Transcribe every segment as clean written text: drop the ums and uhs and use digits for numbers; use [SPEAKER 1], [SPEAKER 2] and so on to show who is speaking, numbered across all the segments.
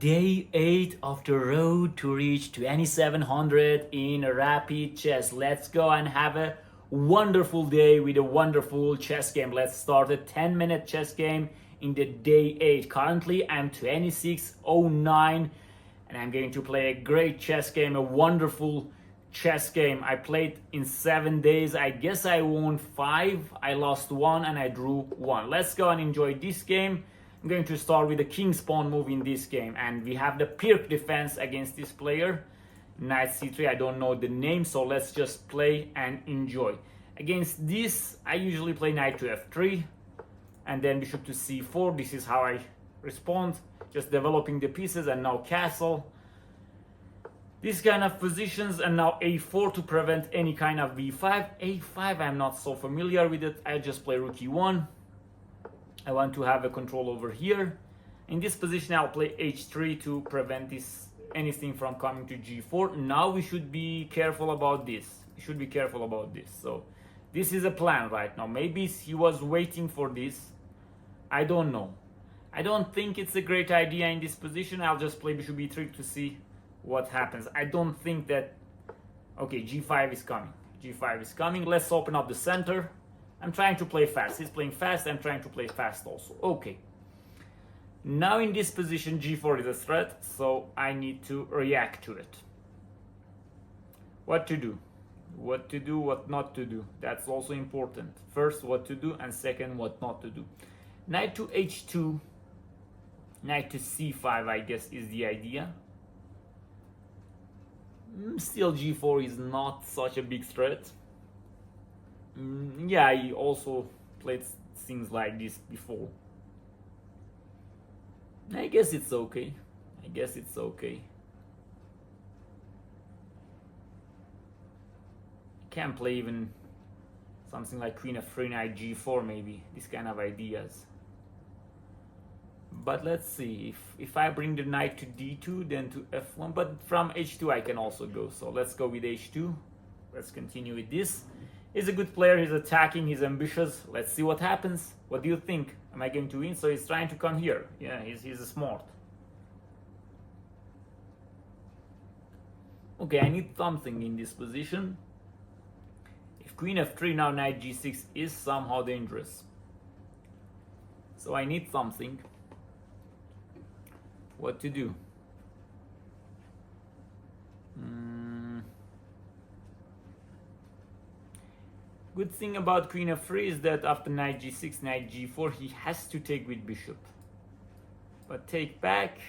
[SPEAKER 1] Day 8 of the road to reach 2700 in rapid chess. Let's go and have a wonderful day with a wonderful chess game. Let's start a 10-minute chess game in the day 8. Currently I'm 2609 and I'm going to play a great chess game, a wonderful chess game. I played in 7 days. I guess I won 5, I lost 1 and I drew 1. Let's go and enjoy this game. I'm going to start with the king's pawn move in this game, and we have the Pirc Defense against this player. Knight c3, I don't know the name, so let's just play and enjoy. Against this, I usually play knight to f3 and then bishop to c4. This is how I respond, just developing the pieces, and now castle. These kind of positions, and now a4 to prevent any kind of b5. a5, I'm not so familiar with it. I just play rook e1. I want to have a control over here. In this position, I'll play h3 to prevent anything from coming to g4. Now we should be careful about this. We should be careful about this. So this is a plan right now. Maybe he was waiting for this. I don't know. I don't think it's a great idea in this position. I'll just play bishop e3 to see what happens. I don't think that... Okay, g5 is coming. g5 is coming. Let's open up the center. I'm trying to play fast. He's playing fast. I'm trying to play fast also. Okay. Now in this position, g4 is a threat, so I need to react to it. What to do? What to do, what not to do. That's also important. First, what to do, and second, what not to do. Knight to h2, knight to c5, I guess, is the idea. Still, g4 is not such a big threat. Yeah, I also played things like this before. I guess it's okay. I guess it's okay. I can play even something like queen f3, knight g4 maybe. These kind of ideas. But let's see. If I bring the knight to d2, then to f1. But from h2 I can also go. So let's go with h2. Let's continue with this. He's a good player, he's attacking, he's ambitious. Let's see what happens. What do you think? Am I going to win? So he's trying to come here. Yeah, he's smart. Okay, I need something in this position. If queen f3, now knight g6 is somehow dangerous. So I need something. What to do? Good thing about queen f3 is that after knight g6, knight g4, he has to take with bishop. But take back,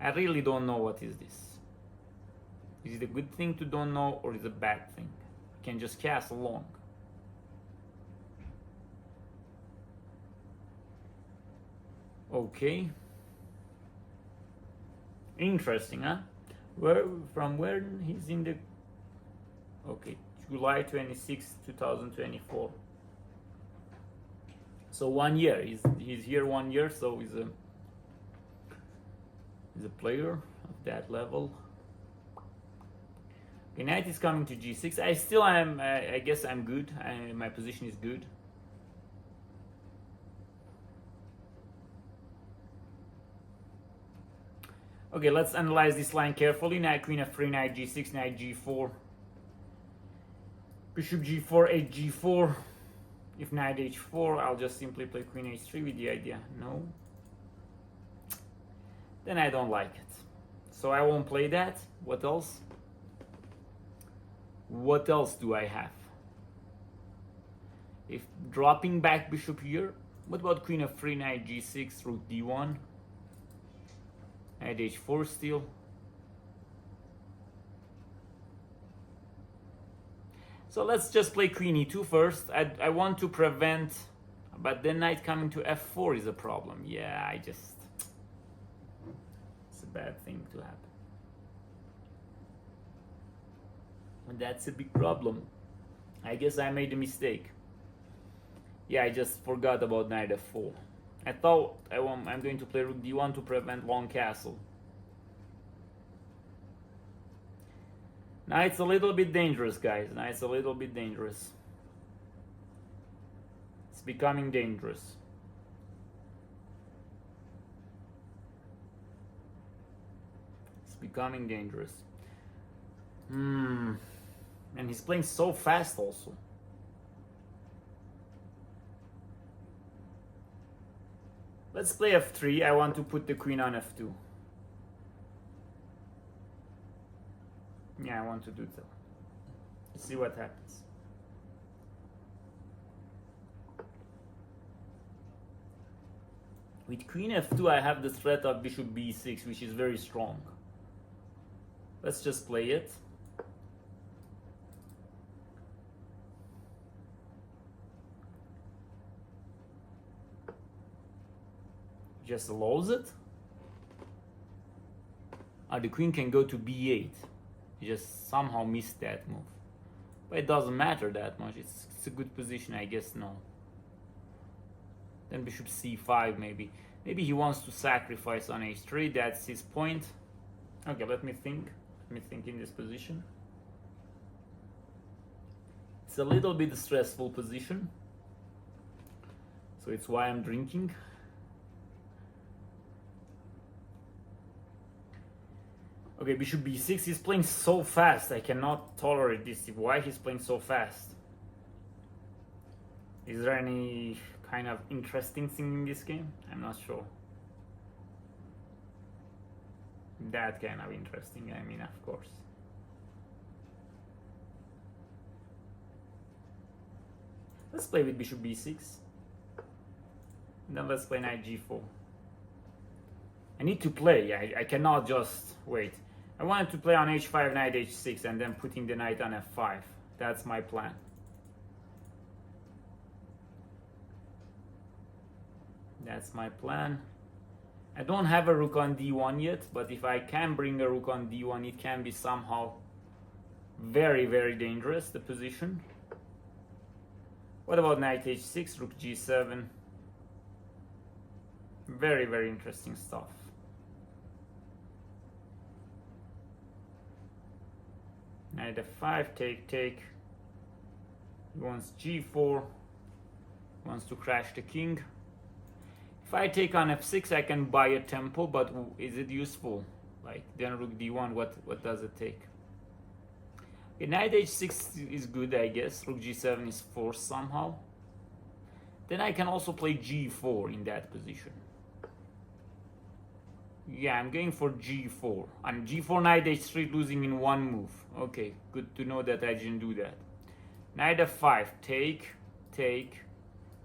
[SPEAKER 1] I really don't know what is this. Is it a good thing to don't know, or is it a bad thing? You can just castle long. Okay. Interesting, huh? From where he's in the... Okay, July 26, 2024. So 1 year. He's here 1 year, so he's a player of that level. Okay, knight is coming to g6. I guess I'm good. My position is good. Okay, let's analyze this line carefully. Knight queen f3, knight g6, knight g4. Bishop g4, h4. If knight h4, I'll just simply play queen h3 with the idea. No. Then I don't like it. So I won't play that. What else? What else do I have? If dropping back bishop here, what about queen f3, knight g6, rook d1? Knight h4 still. So let's just play queen e2 first. I want to prevent, but then knight coming to f4 is a problem. Yeah, it's a bad thing to happen. And that's a big problem. I guess I made a mistake. Yeah, I just forgot about knight f4. I thought I'm going to play rook d1 to prevent long castle. Now it's a little bit dangerous, guys. Now it's a little bit dangerous. It's becoming dangerous. becoming dangerous. And he's playing so fast also. Let's play f3. I want to put the queen on f2. Yeah, I want to do that. Let's see what happens. With queen f2, I have the threat of bishop b6, which is very strong. Let's just play it. Just allows it. The queen can go to b8. You just somehow missed that move. But it doesn't matter that much. It's a good position, I guess now. Then bishop c5 maybe. Maybe he wants to sacrifice on h3. That's his point. Okay, let me think. Let me think in this position. It's a little bit a stressful position. So it's why I'm drinking. Okay, bishop b6. He's playing so fast. I cannot tolerate this. Why he's playing so fast? Is there any kind of interesting thing in this game? I'm not sure. That kind of interesting, I mean, of course. Let's play with bishop b6. Then let's play knight g4. I need to play. I cannot just wait. I wanted to play on h5, knight h6, and then putting the knight on f5. That's my plan. That's my plan. I don't have a rook on d1 yet, but if I can bring a rook on d1, it can be somehow very, very dangerous, the position. What about knight h6, rook g7? Very, very interesting stuff. Knight f5, take, take. He wants g4. He wants to crash the king. If I take on f6, I can buy a tempo, but is it useful? Like, then rook d1, what does it take? Okay, knight h6 is good, I guess. Rook g7 is forced somehow. Then I can also play g4 in that position. Yeah, I'm going for g4. And g4, knight h3, losing in one move. Okay, good to know that I didn't do that. Knight f5, take, take,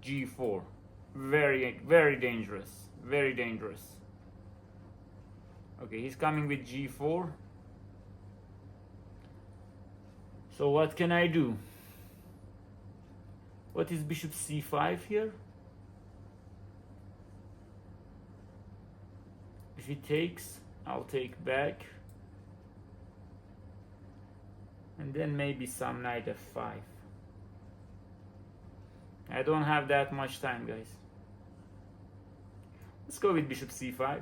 [SPEAKER 1] g4. Very, very dangerous. Very dangerous. Okay, he's coming with g4. So what can I do? What is bishop c5 here? If he takes, I'll take back. And then maybe some knight f5. I don't have that much time, guys. Let's go with bishop c5.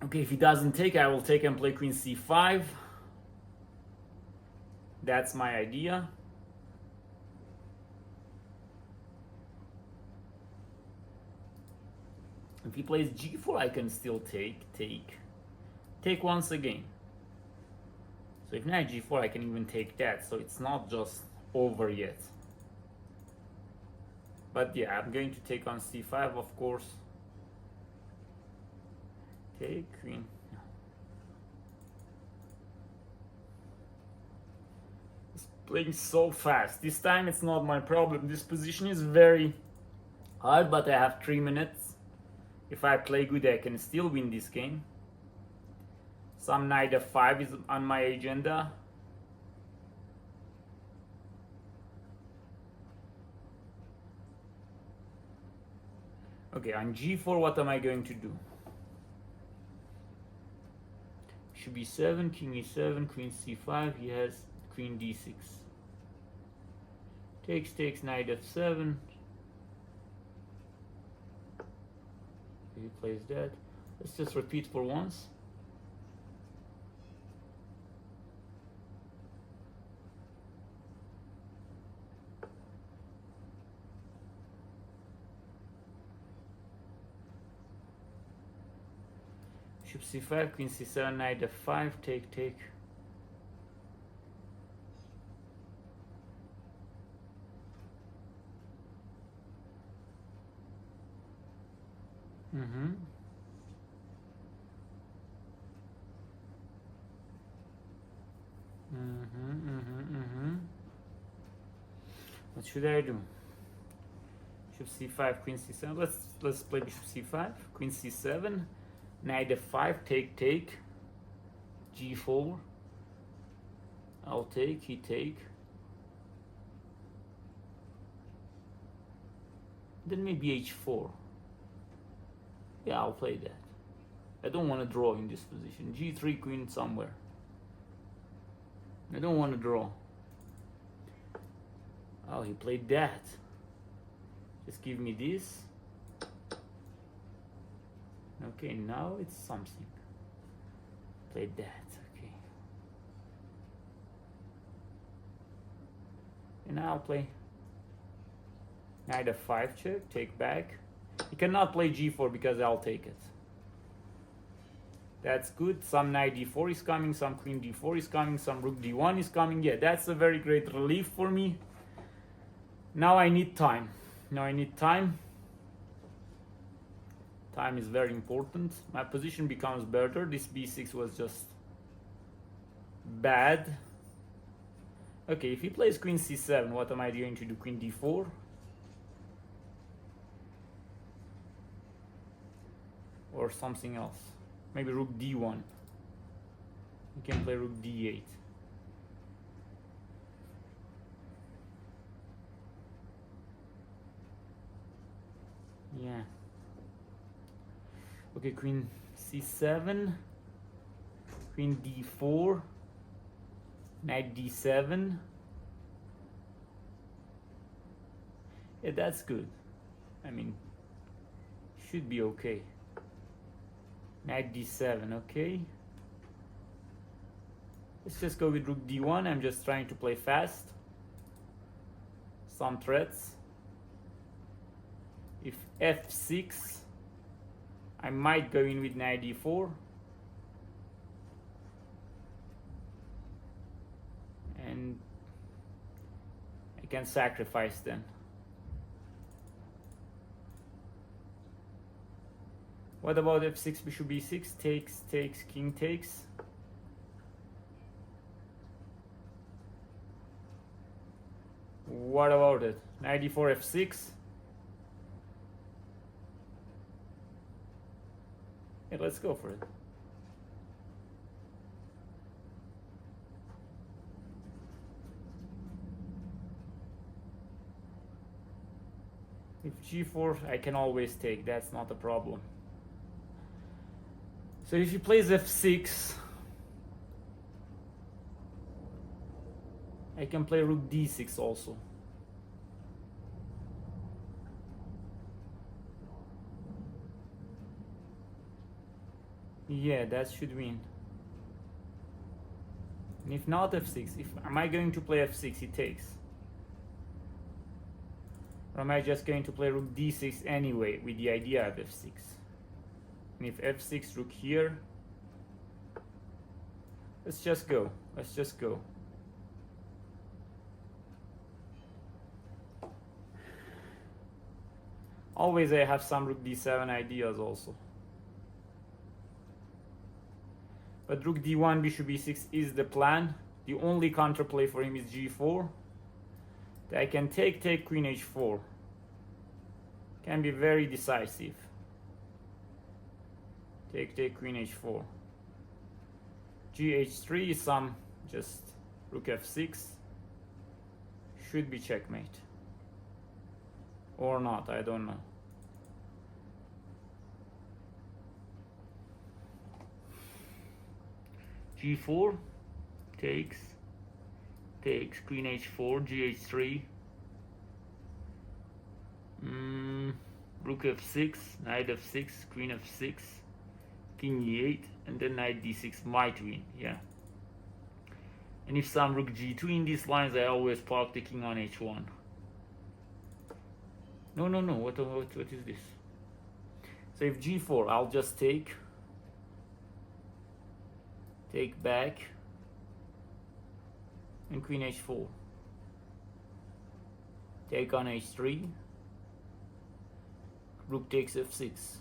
[SPEAKER 1] Okay, if he doesn't take, I will take and play queen c5. That's my idea. If he plays g4, I can still take once again. So if knight g4, I can even take that. So it's not just over yet. But yeah, I'm going to take on c5, of course. Take queen. He's playing so fast. This time it's not my problem. This position is very hard, but I have 3 minutes. If I play good, I can still win this game. Some knight f5 is on my agenda. Okay, on g4, what am I going to do? Should be 7, king e7, queen c5. He has queen d6. Takes, takes, knight f7. He plays that. Let's just repeat for once. Bishop c5, queen c7, knight f5, take, take. Mm-hmm. What should I do? Bishop c5, queen c7. Let's play bishop c5, queen c7, knight f5, take, take, g4. I'll take, he take. Then maybe h4. Yeah, I'll play that. I don't want to draw in this position. g3, queen somewhere. I don't want to draw. Oh, he played that. Just give me this. Okay, now it's something. Played that, okay. And now I'll play knight f5 check, take back. You cannot play g4 because I'll take it. That's good. Some knight d4 is coming, some queen d4 is coming, some rook d1 is coming. Yeah, that's a very great relief for me. Now I need time. Now I need time. Time is very important. My position becomes better. This b6 was just bad. Okay, if he plays queen c7, what am I going to do? Queen d4? Or something else? Maybe rook d1. You can play rook d8. Yeah. Okay, queen c7, queen d4, knight d7. Yeah, that's good. I mean, should be okay. Knight d7, okay. Let's just go with rook d1. I'm just trying to play fast. Some threats. If f6, I might go in with knight d4. And I can sacrifice then. What about f6, bishop b6? Takes, takes, king takes. What about it? Knight d4, f6. Yeah, let's go for it. If g4, I can always take. That's not a problem. So if he plays f6, I can play rook d6 also. Yeah, that should win. And if not f6, am I going to play f6, he takes. Or am I just going to play rook d6 anyway with the idea of f6? And if f6, rook here, let's just go. Let's just go. Always I have some rook d7 ideas also. But rook d1, bishop b6 is the plan. The only counterplay for him is g4. I can take, queen h4. Can be very decisive. Take, queen h4. gh3 is some just rook f6. Should be checkmate. Or not, I don't know. g4 takes, queen h4, gh3, rook f6, knight f6, queen f6, king e8, and then knight d6 might win. Yeah. And if some rook g2 in these lines, I always park the king on h1. No, what is this? So if g4, I'll just take. take back, and queen h4. Take on h3, rook takes f6,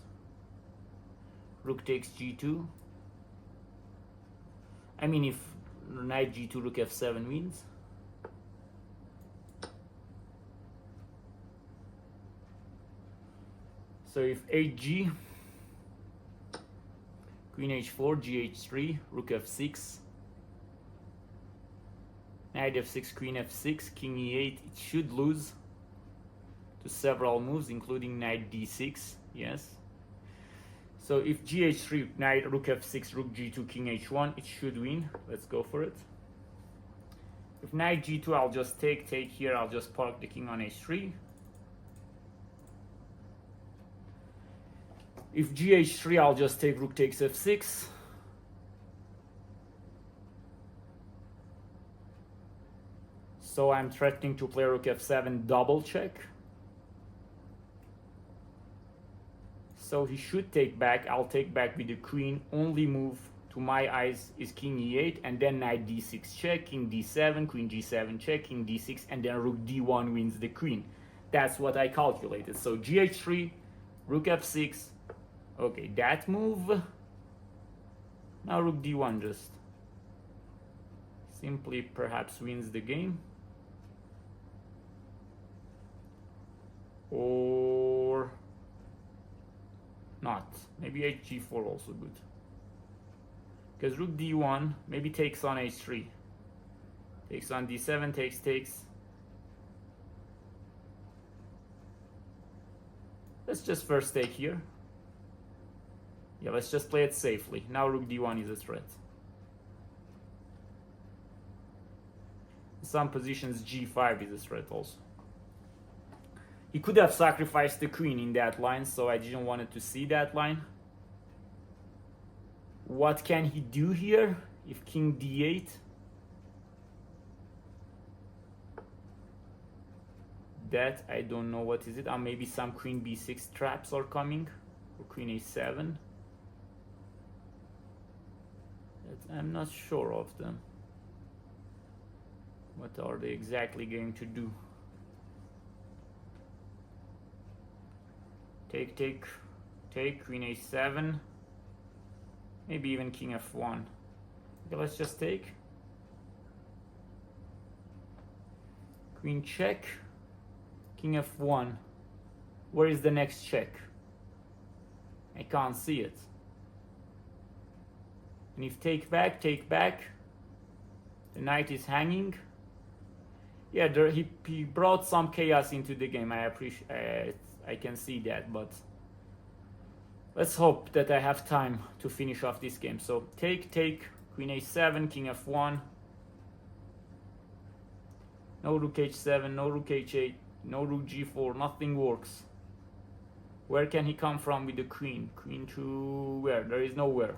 [SPEAKER 1] rook takes g2. I mean, if knight g2, rook f7 wins. So if hg, queen h4, gh3, rook f6, knight f6, queen f6, king e8, it should lose to several moves, including knight d6, yes. So if gh3, knight, rook f6, rook g2, king h1, it should win. Let's go for it. If knight g2, I'll just take here, I'll just park the king on h3. If gh3, I'll just take rook takes f6. So I'm threatening to play rook f7, double check. So he should take back. I'll take back with the queen. Only move to my eyes is king e8, and then knight d6 check, king d7, queen g7 check, king d6, and then rook d1 wins the queen. That's what I calculated. So gh3, rook f6. Okay, that move. Now rook d1 just simply perhaps wins the game. Or not. Maybe hg4 also good. Because rook d1 maybe takes on h3. Takes on d7, takes. Let's just first take here. Yeah, let's just play it safely. Now rook d1 is a threat. In some positions g5 is a threat also. He could have sacrificed the queen in that line, so I didn't want to see that line. What can he do here if king d8? That I don't know what is it. Maybe some queen b6 traps are coming, or queen a7. I'm not sure of them. What are they exactly going to do? Take, queen a7. Maybe even king f1. Okay, let's just take. Queen check, king f1. Where is the next check? I can't see it. And if take back, the knight is hanging. Yeah, he brought some chaos into the game. I appreciate. I can see that, but let's hope that I have time to finish off this game. So take, queen a7, king f1. No rook h7, no rook h8, no rook g4. Nothing works. Where can he come from with the queen? Queen to where? There is nowhere.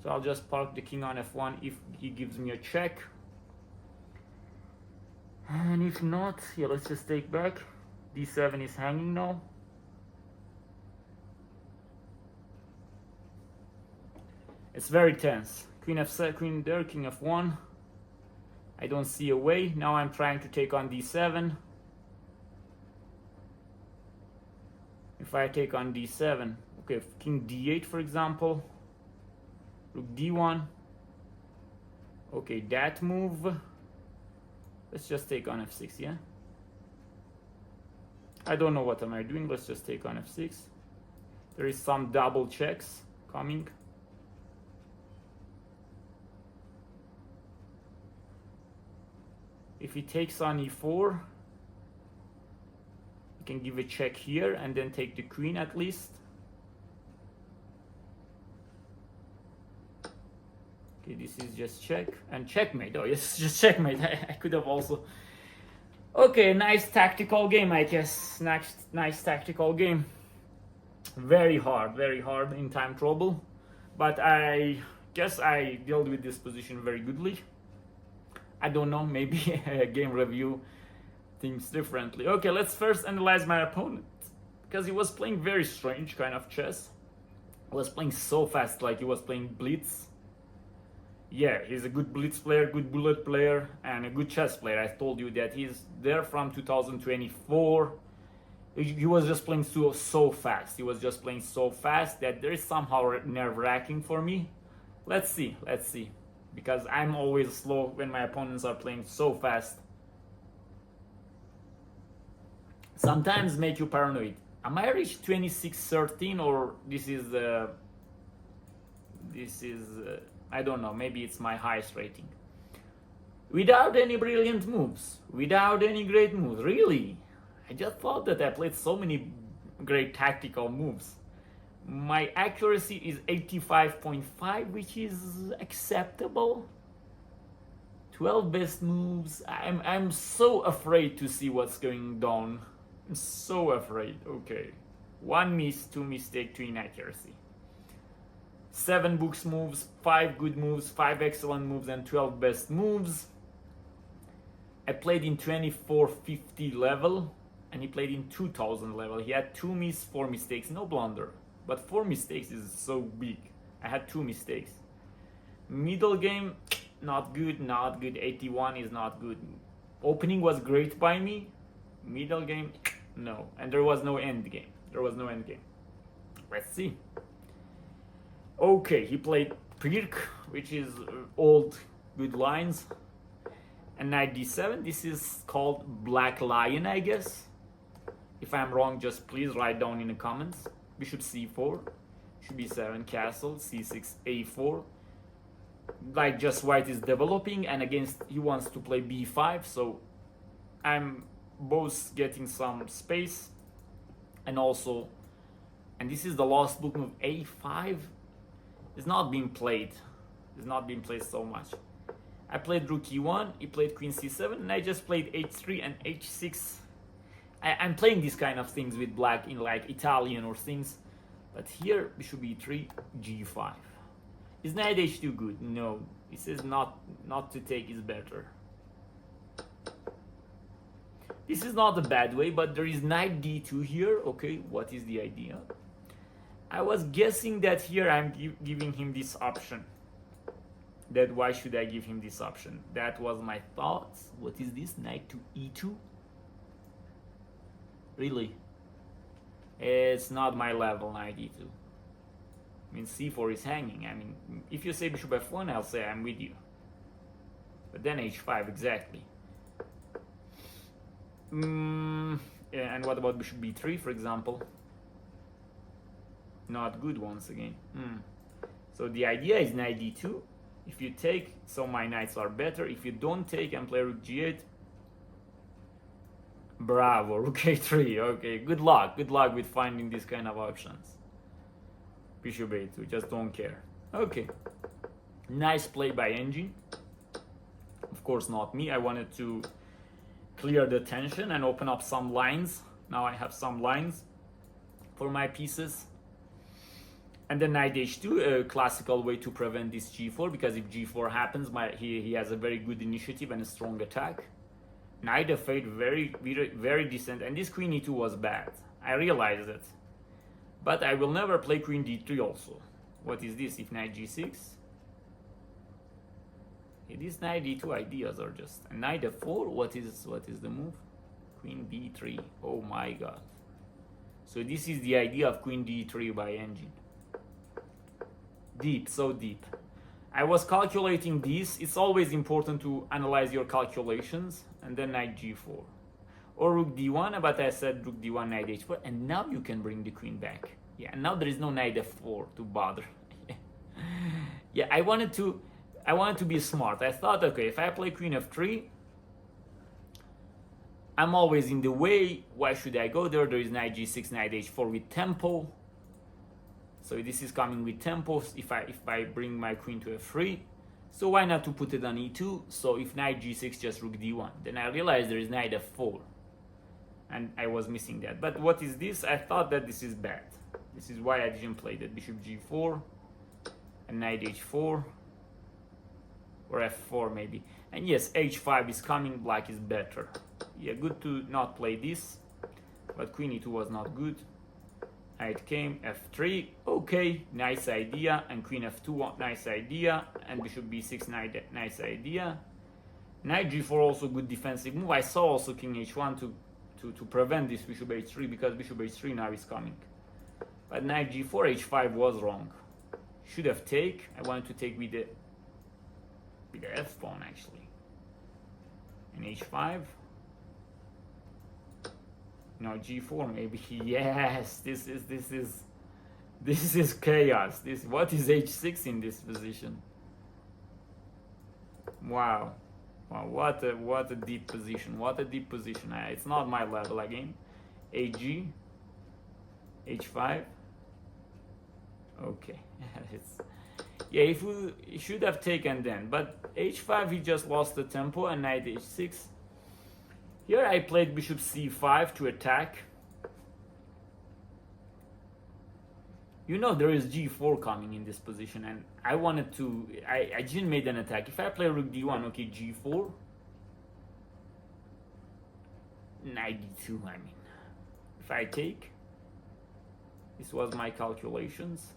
[SPEAKER 1] So I'll just park the king on f1 if he gives me a check. And if not, yeah, let's just take back. d7 is hanging now. It's very tense. Queen f7, queen there, king f1. I don't see a way. Now I'm trying to take on d7. If I take on d7, okay, king d8 for example. Rook d1. Okay, that move. Let's just take on f6, yeah? I don't know what am I doing. Let's just take on f6. There is some double checks coming. If he takes on e4, you can give a check here and then take the queen at least. Okay, this is just check and checkmate. Oh yes, just checkmate. I could have also. Okay, nice tactical game, I guess. Nice tactical game. Very hard in time trouble. But I guess I dealt with this position very goodly. I don't know, maybe a game review thinks differently. Okay, let's first analyze my opponent. Because he was playing very strange kind of chess. He was playing so fast, like he was playing blitz. Yeah, he's a good blitz player, good bullet player, and a good chess player. I told you that he's there from 2024. He was just playing so fast. He was just playing so fast that there is somehow nerve-wracking for me. Let's see, because I'm always slow when my opponents are playing so fast. Sometimes make you paranoid. Am I reached 26-13 or this is I don't know, maybe it's my highest rating. Without any brilliant moves, without any great moves, really. I just thought that I played so many great tactical moves. My accuracy is 85.5, which is acceptable. 12 best moves. I'm so afraid to see what's going down. I'm so afraid. Okay. 1 miss, 2 mistake, 2 inaccuracy. 7 books moves, 5 good moves, 5 excellent moves, and 12 best moves. I played in 2450 level, and he played in 2000 level. He had 2 miss, 4 mistakes, no blunder. But 4 mistakes is so big. I had 2 mistakes. Middle game, not good, not good. 81 is not good. Opening was great by me. Middle game, no. And there was no end game. Let's see. Okay, he played Pirc, which is old good lines. And knight d7, this is called Black Lion, I guess. If I'm wrong, just please write down in the comments. Bishop c4, should be 7 castle, c6, a4. Like just white is developing, and against he wants to play b5, so I'm both getting some space, and also, and this is the last book move, a5. It's not being played. It's not being played so much. I played rook e1, he played queen c7, and I just played h3 and h6. I'm playing these kind of things with black in like Italian or things. But here, bishop e3, g5. Is knight h2 good? No. It says not to take is better. This is not a bad way, but there is knight d2 here. Okay, what is the idea? I was guessing that here I'm giving him this option. That why should I give him this option? That was my thoughts. What is this? Knight to e2? Really? It's not my level, knight e2. I mean, c4 is hanging. I mean, if you say bishop f1, I'll say I'm with you. But then h5, exactly. Yeah, and what about bishop b3, for example? Not good once again. So the idea is knight d2. If you take, so my knights are better. If you don't take and play rook g8, bravo, rook a3. Okay, good luck with finding these kind of options. Bishop a2, just don't care. Okay, nice play by engine. Of course not me. I wanted to clear the tension and open up some lines. Now I have some lines for my pieces. And then knight h2, a classical way to prevent this g4, because if g4 happens, he has a very good initiative and a strong attack. Knight f8, very decent, and this queen e2 was bad. I realized it. But I will never play queen d3 also. What is this? If knight g6? These knight d2 ideas are just... And knight f4, what is the move? Queen d3, oh my god. So this is the idea of queen d3 by engine. Deep, so deep. I was calculating this. It's always important to analyze your calculations. And then knight g4. Or rook d1, but I said rook d1, knight h4. And now you can bring the queen back. Yeah, and now there is no knight f4 to bother. Yeah, I wanted to be smart. I thought, okay, if I play queen f3, I'm always in the way. Why should I go there? There is knight g6, knight h4 with tempo. So this is coming with tempo if I bring my queen to f3. So why not to put it on e2? So if knight g6, just rook d1. Then I realized there is knight f4. And I was missing that. But what is this? I thought that this is bad. This is why I didn't play that. Bishop g4 and knight h4. Or f4 maybe. And yes, h5 is coming, black is better. Yeah, good to not play this. But queen e2 was not good. Knight came, f3, okay, nice idea, and queen f2, nice idea, and bishop b6, nice idea. Knight g4 also good defensive move. I saw also king h1 to prevent this bishop h3, because bishop h3 now is coming. But knight g4, h5 was wrong. Should have take. I wanted to take with the f pawn actually. And h5. No, g4 maybe. Yes, this is chaos. What is h6 in this position? Wow. Wow, what a deep position. What a deep position. It's not my level again. Hg, h5. Okay. Yeah, if we should have taken then, but h5 he just lost the tempo, and knight h6. Here I played bishop c5 to attack. You know there is g4 coming in this position, and I wanted to, I didn't make an attack. If I play rook d1, okay, g4, knight d2, I mean. If I take, this was my calculations.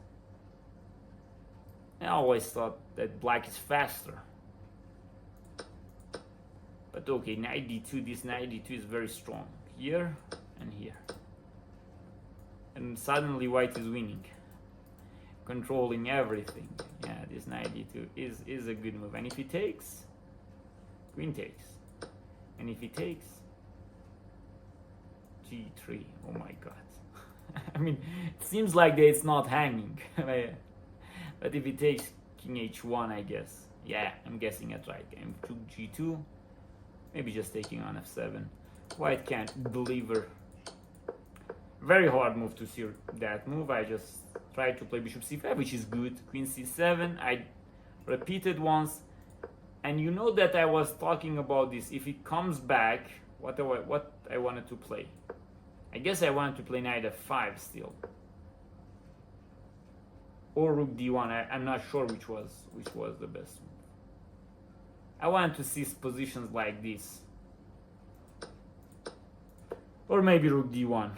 [SPEAKER 1] I always thought that black is faster. But okay, knight d2, this knight d2 is very strong. Here and here. And suddenly white is winning. Controlling everything. Yeah, this knight d2 is a good move. And if he takes, queen takes. And if he takes, g3. Oh my god. I mean, it seems like that it's not hanging. But if he takes king h1, I guess. Yeah, I'm guessing it right. And took g2. Maybe just taking on f7. White can't deliver. Very hard move to see that move. I just tried to play bishop c5, which is good. Queen c7. I repeated once. And you know that I was talking about this. If he comes back, what I wanted to play. I guess I wanted to play knight f5 still. Or rook d1. I'm not sure which was the best move. I wanted to see positions like this. Or maybe rook d1.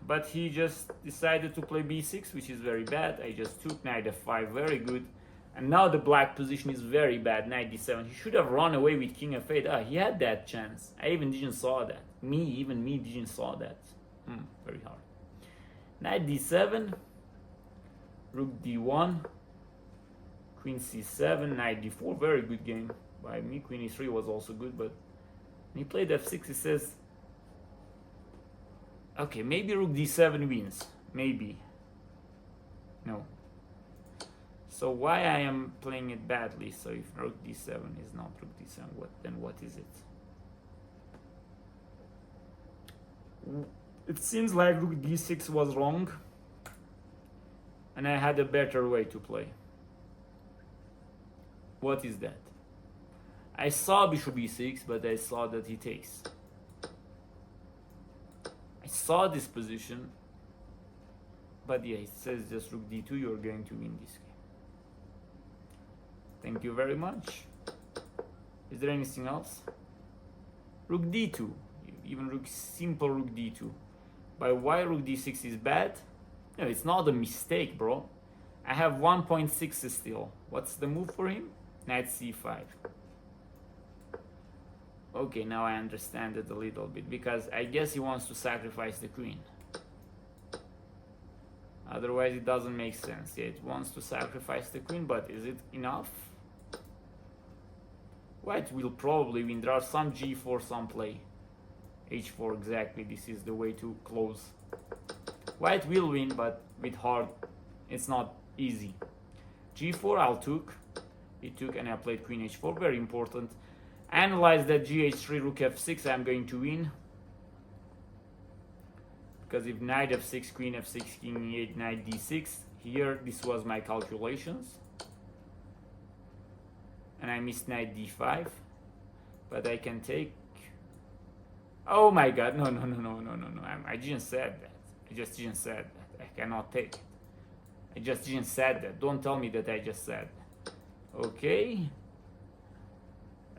[SPEAKER 1] But he just decided to play b6, which is very bad. I just took knight f5, very good. And now the black position is very bad, knight d7. He should have run away with king f8. Ah, he had that chance. I even didn't saw that. Even me didn't saw that. Very hard. Knight d7, rook d1, queen c7, knight d4. Very good game by me. Queen e3 was also good, but when he played f6, he says, okay, maybe rook d7 wins. Maybe. No. So why I am playing it badly? So if rook d7 is not rook d7, then what is it? It seems like rook d6 was wrong, and I had a better way to play. What is that? I saw bishop e6, but I saw that he takes. I saw this position, but yeah, it says just rook d2, you're going to win this game. Thank you very much. Is there anything else? Rook d2, even simple rook d2. But why rook d6 is bad? No, it's not a mistake, bro. I have 1.6 still. What's the move for him? Knight c5. Okay, now I understand it a little bit, because I guess he wants to sacrifice the queen. Otherwise it doesn't make sense. Yeah, it wants to sacrifice the queen, but is it enough? White will probably win. There are some g4, some play. h4 exactly. This is the way to close. White will win, but with hard, it's not easy. g4 I'll took. He took, and I played queen h4. Very important. Analyze that gh3, rook f6. I'm going to win. Because if knight f6, queen f6, king e8, knight d6, here this was my calculations. And I missed knight d5. But I can take. Oh my god, no. I didn't said that. I just didn't said that. I cannot take it. I just didn't said that. Don't tell me that I just said that. Okay.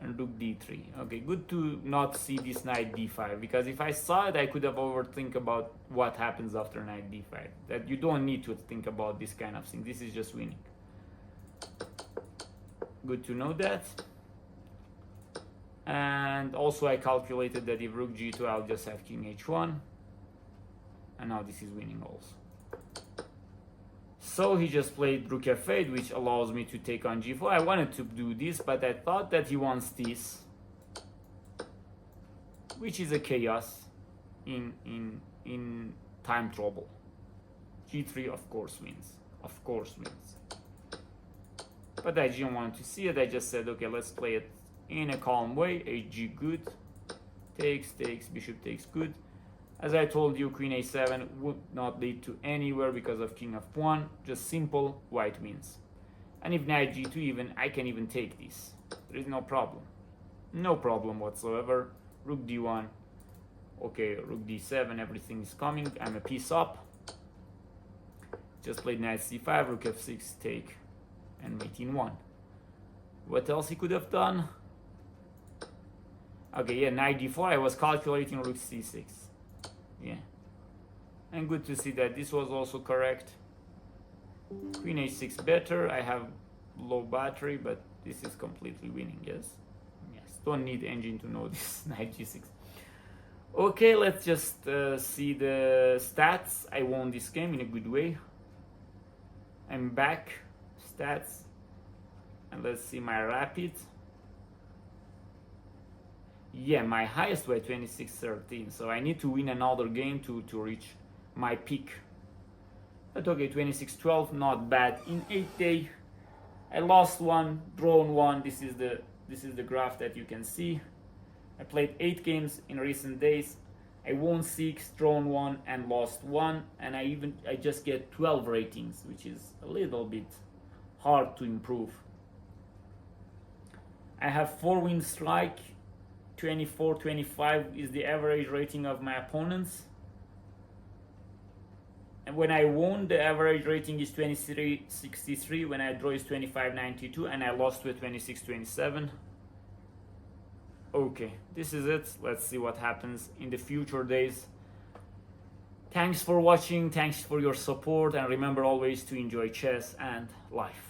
[SPEAKER 1] and rook d3. Okay, good to not see this knight d5, because if I saw it, I could have overthink about what happens after knight d5. That you don't need to think about this kind of thing. This is just winning. Good to know that. And also I calculated that if rook g2, I'll just have king h1. And now this is winning also. So he just played rook f8, which allows me to take on g4. I wanted to do this, but I thought that he wants this, which is a chaos in time trouble. g3 of course wins. Of course wins. But I didn't want to see it. I just said, okay, let's play it in a calm way. hg good. Takes, bishop takes good. As I told you, queen a7 would not lead to anywhere because of king f1. Just simple, white wins. And if knight g2 even, I can even take this. There is no problem. No problem whatsoever. Rook d1. Okay, rook d7, everything is coming. I'm a piece up. Just played knight c5, rook f6, take, and mate in 1. What else he could have done? Okay, yeah, knight d4. I was calculating rook c6. Yeah, and good to see that this was also correct. Queen h6 better. I have low battery, but this is completely winning. Yes, don't need engine to know this. Knight g6. Okay, let's just see the stats. I won this game in a good way. I'm back. Stats, and let's see my rapid. Yeah, my highest was 26-13, so I need to win another game to reach my peak. But okay, 26-12, not bad. In 8 days, I lost one, drawn one. This is the graph that you can see. I played 8 games in recent days. I won 6, drawn 1, and lost 1. And I just get 12 ratings, which is a little bit hard to improve. I have 4 win strike. 24-25 is the average rating of my opponents. And when I won, the average rating is 23-63. When I draw is 25-92, and I lost with 26-27. Okay, this is it. Let's see what happens in the future days. Thanks for watching. Thanks for your support. And remember always to enjoy chess and life.